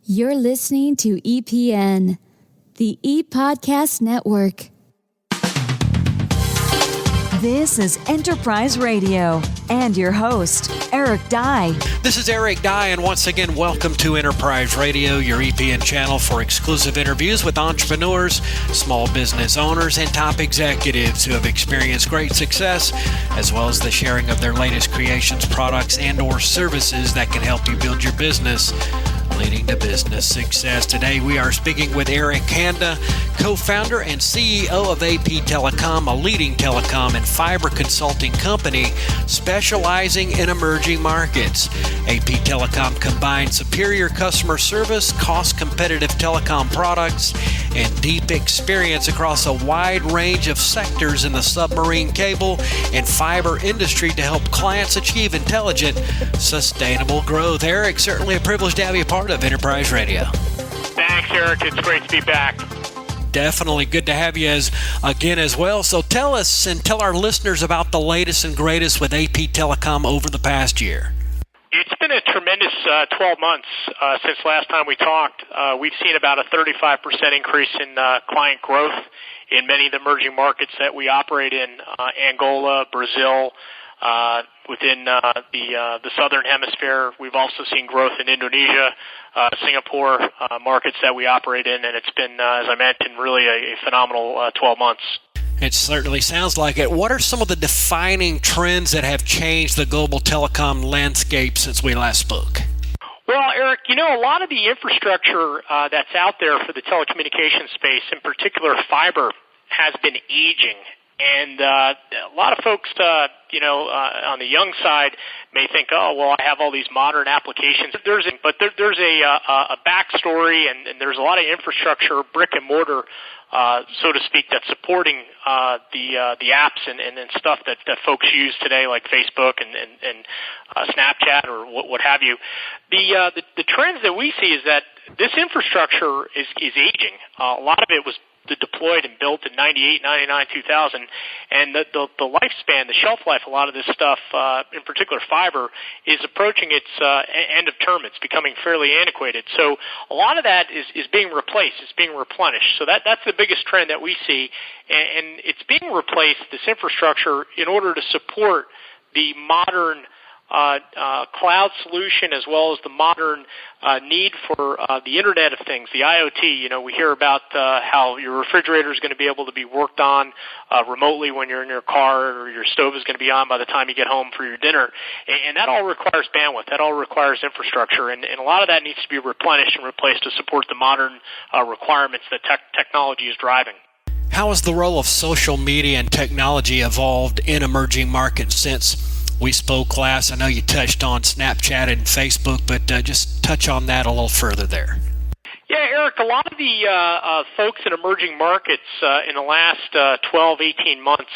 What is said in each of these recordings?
You're listening to EPN, the ePodcast Network. This is Enterprise Radio and your host, Eric Dye. This is Eric Dye, and once again, welcome to Enterprise Radio, your EPN channel for exclusive interviews with entrepreneurs, small business owners, and top executives who have experienced great success, as well as the sharing of their latest creations, products, and or services that can help you build your business, leading to business success. Today, we are speaking with Eric Handa, co-founder and CEO of APTelecom, a leading telecom and fiber consulting company specializing in emerging markets. APTelecom combines superior customer service, cost-competitive telecom products, and deep experience across a wide range of sectors in the submarine cable and fiber industry to help clients achieve intelligent, sustainable growth. Eric, certainly a privilege to have you a part of Enterprise Radio. Thanks, Eric. It's great to be back. Definitely good to have you again as well. So tell us and tell our listeners about the latest and greatest with APTelecom over the past year. It's been a tremendous 12 months since last time we talked. We've seen about a 35% increase in client growth in many of the emerging markets that we operate in, Angola, Brazil, within the southern hemisphere. We've also seen growth in Indonesia, Singapore, markets that we operate in, and it's been, as I mentioned, really a phenomenal 12 months. It certainly sounds like it. What are some of the defining trends that have changed the global telecom landscape since we last spoke? Well, Eric, a lot of the infrastructure that's out there for the telecommunications space, in particular fiber, has been aging. And a lot of folks, on the young side may think, oh, well, I have all these modern applications. There's a backstory, and there's a lot of infrastructure, brick and mortar, so to speak, that's supporting the apps and stuff that folks use today, like Facebook and Snapchat or what have you. The trends that we see is that this infrastructure is aging. A lot of it was deployed and built in 98, 99, 2000, and the lifespan, the shelf life, a lot of this stuff, in particular fiber, is approaching its end of term. It's becoming fairly antiquated. So a lot of that is being replaced. It's being replenished. So that's the biggest trend that we see, and it's being replaced, this infrastructure, in order to support the modern cloud solution, as well as the modern need for the Internet of Things, the IoT. We hear about how your refrigerator is going to be able to be worked on remotely when you're in your car, or your stove is going to be on by the time you get home for your dinner. And that all requires bandwidth. That all requires infrastructure. And a lot of that needs to be replenished and replaced to support the modern requirements that technology is driving. How has the role of social media and technology evolved in emerging markets since we spoke last? I know you touched on Snapchat and Facebook, but just touch on that a little further there. Yeah, Eric, a lot of the folks in emerging markets in the last 12, 18 months,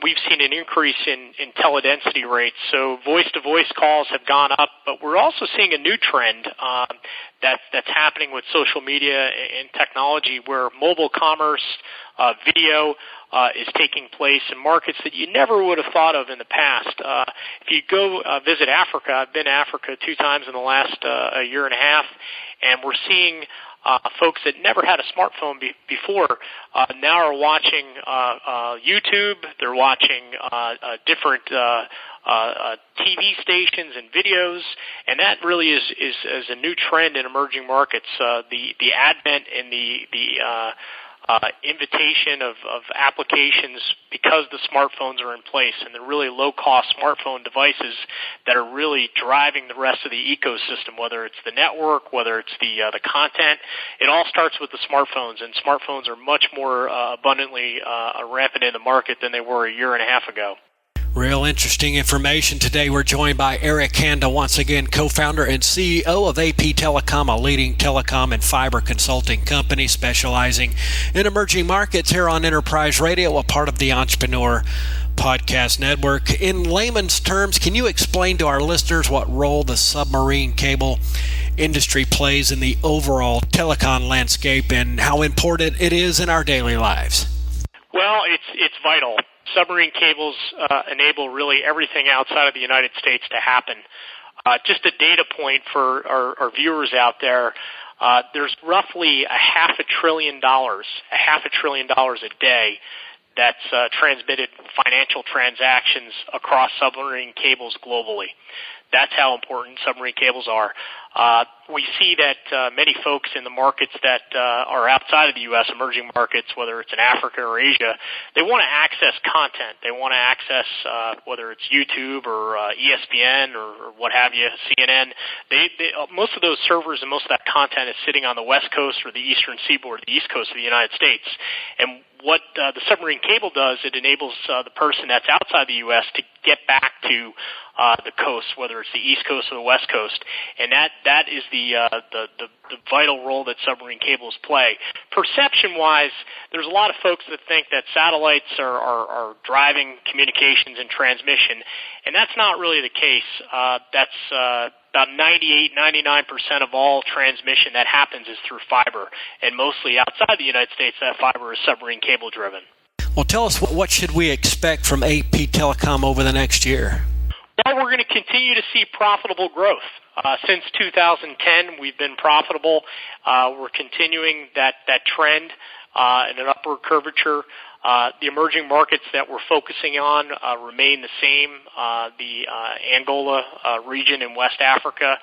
we've seen an increase in teledensity rates. So voice-to-voice calls have gone up, but we're also seeing a new trend that's happening with social media and technology, where mobile commerce, video, is taking place in markets that you never would have thought of in the past. If you go visit Africa, I've been to Africa 2 times in the last a year and a half, and we're seeing folks that never had a smartphone before now are watching YouTube. They're watching different TV stations and videos, and that really is a new trend in emerging markets. The advent and the invitation of applications, because the smartphones are in place, and the really low-cost smartphone devices that are really driving the rest of the ecosystem, whether it's the network, whether it's the content. It all starts with the smartphones, and smartphones are much more abundantly rampant in the market than they were a year and a half ago. Real interesting information today. We're joined by Eric Handa, once again, co-founder and CEO of APTelecom, a leading telecom and fiber consulting company specializing in emerging markets here on Enterprise Radio, a part of the Entrepreneur Podcast Network. In layman's terms, can you explain to our listeners what role the submarine cable industry plays in the overall telecom landscape and how important it is in our daily lives? Well, it's vital. Submarine cables enable really everything outside of the United States to happen. Just a data point for our viewers out there, there's roughly $500 billion a day that's transmitted financial transactions across submarine cables globally. That's how important submarine cables are. We see that many folks in the markets that are outside of the U.S., emerging markets, whether it's in Africa or Asia, they want to access content. They want to access whether it's YouTube or ESPN or what have you, CNN. Most of those servers and most of that content is sitting on the West Coast or the Eastern Seaboard, the East Coast of the United States. And what the submarine cable does, it enables the person that's outside the U.S. to get back to the coast, whether it's the East Coast or the West Coast, and that is the vital role that submarine cables play. Perception-wise, there's a lot of folks that think that satellites are driving communications and transmission, and that's not really the case. That's about 98-99% of all transmission that happens is through fiber, and mostly outside the United States, that fiber is submarine cable driven. Well, tell us, what should we expect from APTelecom over the next year? Well, we're going to continue to see profitable growth. Since 2010, we've been profitable. We're continuing that trend in an upward curvature. The emerging markets that we're focusing on remain the same. The Angola region in West Africa,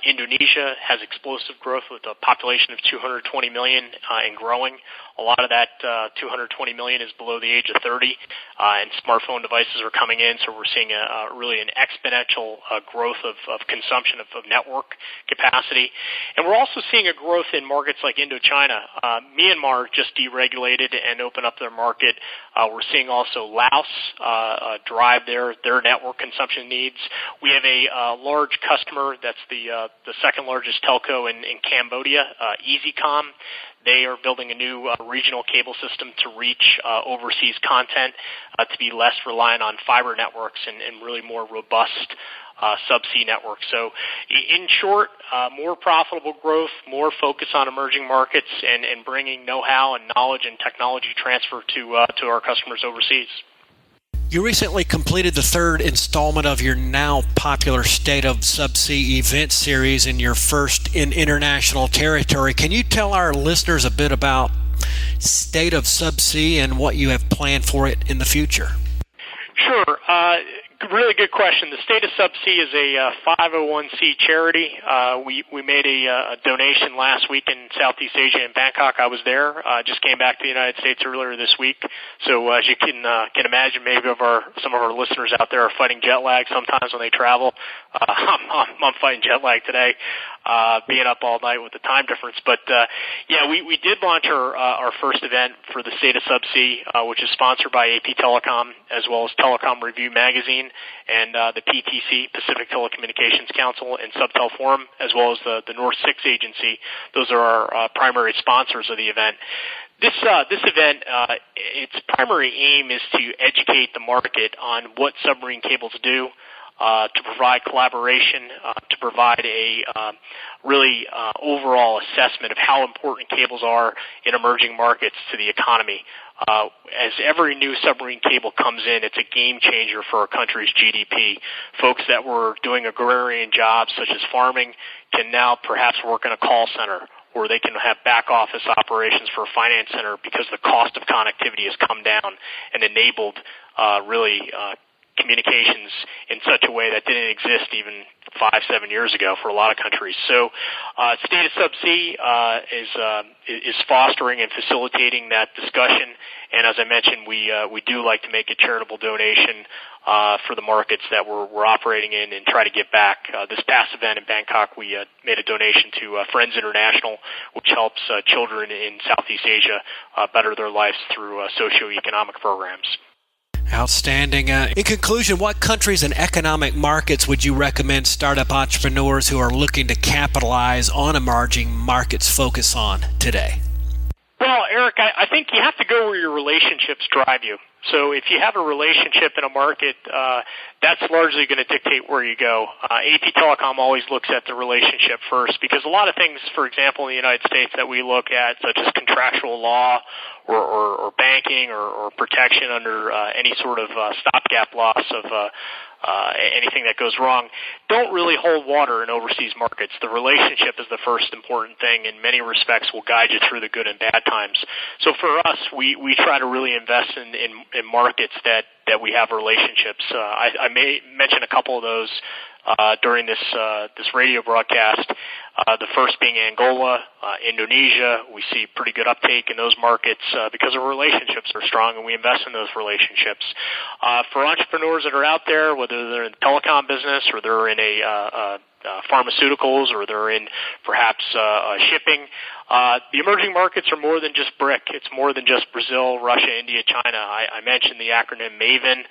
Indonesia has explosive growth with a population of 220 million and growing. A lot of that 220 million is below the age of 30, and smartphone devices are coming in, so we're seeing really an exponential growth of consumption of network capacity. And we're also seeing a growth in markets like Indochina. Myanmar just deregulated and opened up their market. We're seeing also Laos drive their network consumption needs. We have a large customer that's the second largest telco in Cambodia, EasyCom. They are building a new regional cable system to reach overseas content, to be less reliant on fiber networks and really more robust subsea networks. So in short, more profitable growth, more focus on emerging markets, and bringing know-how and knowledge and technology transfer to our customers overseas. You recently completed the third installment of your now popular State of Subsea event series, and your first in international territory. Can you tell our listeners a bit about State of Subsea and what you have planned for it in the future? Sure. Really good question. The State of Subsea is a 501c charity. We made a donation last week in Southeast Asia in Bangkok. I was there. Just came back to the United States earlier this week. So as you can imagine, maybe some of our listeners out there are fighting jet lag sometimes when they travel. I'm fighting jet lag today, being up all night with the time difference. But we did launch our first event for the State of Subsea, which is sponsored by APTelecom, as well as Telecom Review Magazine and the PTC, Pacific Telecommunications Council, and Subtel Forum, as well as the North 6 Agency. Those are our primary sponsors of the event. This event, its primary aim is to educate the market on what submarine cables do, to provide collaboration, to provide a really overall assessment of how important cables are in emerging markets to the economy. As every new submarine cable comes in, it's a game changer for our country's GDP. Folks that were doing agrarian jobs such as farming can now perhaps work in a call center, or they can have back office operations for a finance center because the cost of connectivity has come down and enabled communications in such a way that didn't exist even 5-7 years ago for a lot of countries. So State of Subsea is fostering and facilitating that discussion. And as I mentioned, we do like to make a charitable donation for the markets that we're operating in and try to give back. This past event in Bangkok, we made a donation to Friends International, which helps children in Southeast Asia better their lives through socioeconomic programs. Outstanding. In conclusion, what countries and economic markets would you recommend startup entrepreneurs who are looking to capitalize on emerging markets focus on today? Well, Eric, I think you have to go where your relationships drive you. So if you have a relationship in a market that's largely going to dictate where you go. APTelecom always looks at the relationship first, because a lot of things, for example, in the United States that we look at, such as contractual law or banking or protection under any sort of stopgap loss of anything that goes wrong, don't really hold water in overseas markets. The relationship is the first important thing. In many respects, will guide you through the good and bad times. So for us, we try to really invest in markets that we have relationships. I may mention a couple of those during this radio broadcast. The first being Angola, Indonesia. We see pretty good uptake in those markets because our relationships are strong, and we invest in those relationships. For entrepreneurs that are out there, whether they're in the telecom business or they're in pharmaceuticals or they're in perhaps shipping, the emerging markets are more than just BRIC. It's more than just Brazil, Russia, India, China. I mentioned the acronym MAVEN.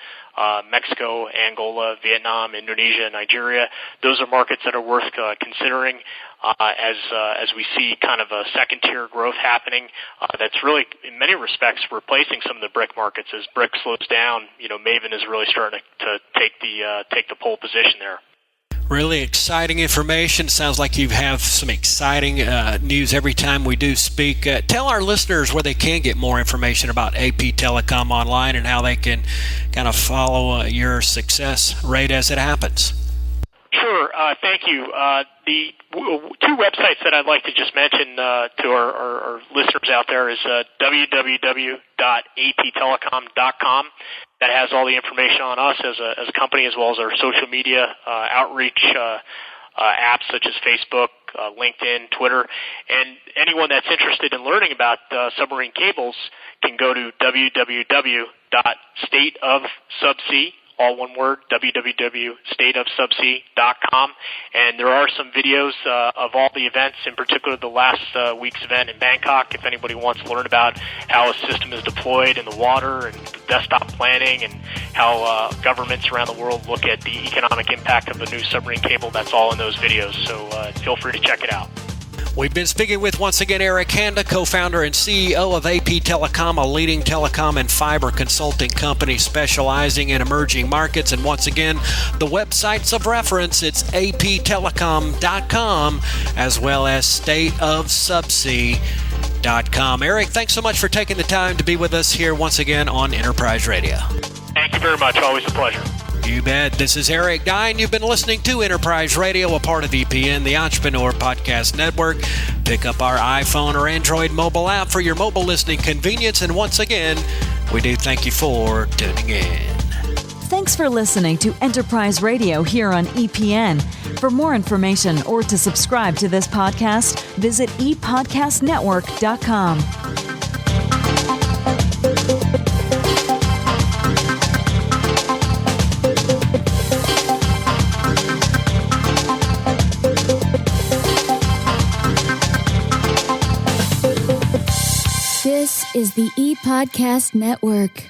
Mexico, Angola, Vietnam, Indonesia, Nigeria. Those are markets that are worth considering as we see kind of a second-tier growth happening. That's really, in many respects, replacing some of the BRIC markets. As BRIC slows down, MAVEN is really starting to take the pole position there. Really exciting information. Sounds like you have some exciting news every time we do speak. Tell our listeners where they can get more information about APTelecom online and how they can kind of follow your success rate as it happens. Sure. Thank you. The two websites that I'd like to just mention to our listeners out there is www.aptelecom.com. That has all the information on us as a company, as well as our social media outreach apps such as Facebook, LinkedIn, Twitter. And anyone that's interested in learning about submarine cables can go to www.stateofsubsea, all one word, www.stateofsubsea.com. And there are some videos of all the events, in particular the last week's event in Bangkok, if anybody wants to learn about how a system is deployed in the water and desktop planning and how governments around the world look at the economic impact of a new submarine cable. That's all in those videos, so feel free to check it out. We've been speaking with, once again, Eric Handa, co-founder and CEO of APTelecom, a leading telecom and fiber consulting company specializing in emerging markets. And once again, the websites of reference, it's aptelecom.com as well as stateofsubsea.com. Eric, thanks so much for taking the time to be with us here once again on Enterprise Radio. Thank you very much. Always a pleasure. You bet. This is Eric Dye, and you've been listening to Enterprise Radio, a part of EPN, the Entrepreneur Podcast Network. Pick up our iPhone or Android mobile app for your mobile listening convenience. And once again, we do thank you for tuning in. Thanks for listening to Enterprise Radio here on EPN. For more information or to subscribe to this podcast, visit epodcastnetwork.com. This is the ePodcast Network.